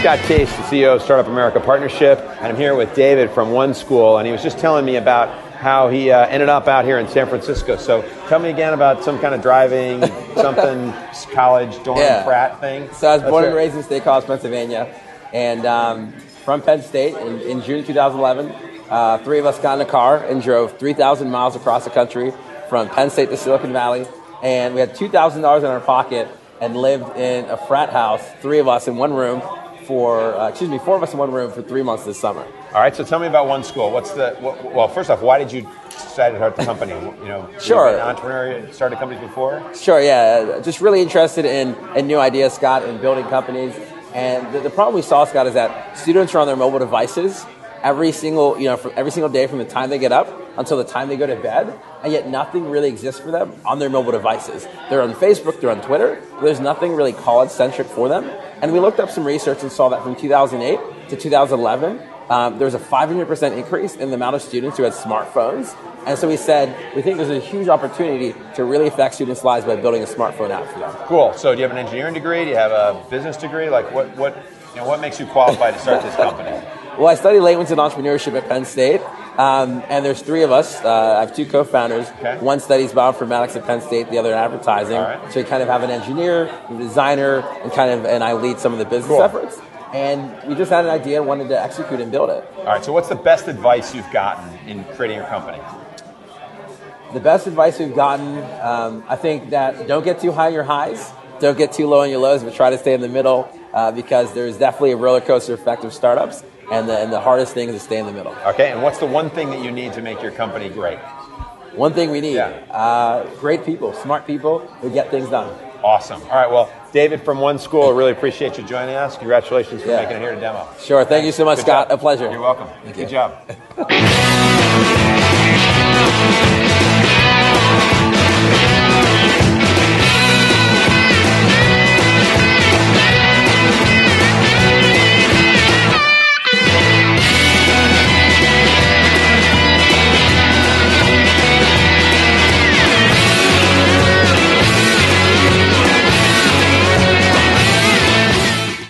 Scott Case, the CEO of Startup America Partnership, and I'm here with David from OneSchool, and he was just telling me about how he ended up out here in San Francisco. So tell me again about some kind of driving, something, college, dorm, frat thing. So I was born and raised in State College, Pennsylvania, and from Penn State in June 2011. Three of us got in a car and drove 3,000 miles across the country from Penn State to Silicon Valley, and we had $2,000 in our pocket and lived in a frat house, three of us in one room four of us in one room for 3 months this summer. All right, so tell me about OneSchool. Well, first off, why did you decide to start the company? Sure. You've been an entrepreneur, you started companies before? Sure, yeah. Just really interested in new ideas, Scott, and building companies. And the problem we saw, Scott, is that students are on their mobile devices every single day from the time they get up until the time they go to bed, and yet nothing really exists for them on their mobile devices. They're on Facebook, they're on Twitter, but there's nothing really college-centric for them. And we looked up some research and saw that from 2008 to 2011, there was a 500% increase in the amount of students who had smartphones. And so we said, we think there's a huge opportunity to really affect students' lives by building a smartphone app for them. Cool. So do you have an engineering degree? Do you have a business degree? Like what makes you qualified to start this company? Well, I studied late-winds in entrepreneurship at Penn State, and there's three of us. I have two co-founders. Okay. One studies bioinformatics at Penn State, the other in advertising. Right. So we kind of have an engineer, a designer, and I lead some of the business efforts. And we just had an idea and wanted to execute and build it. All right, so what's the best advice you've gotten in creating your company? The best advice we've gotten, I think that don't get too high on your highs, don't get too low on your lows, but try to stay in the middle because there's definitely a roller coaster effect of startups. And the hardest thing is to stay in the middle. Okay, and what's the one thing that you need to make your company great? One thing we need, great people, smart people who get things done. Awesome. All right, well, David from OneSchool, I really appreciate you joining us. Congratulations for making it here to demo. Sure, thank you so much, Scott. A pleasure. You're welcome. Thank Good you. job.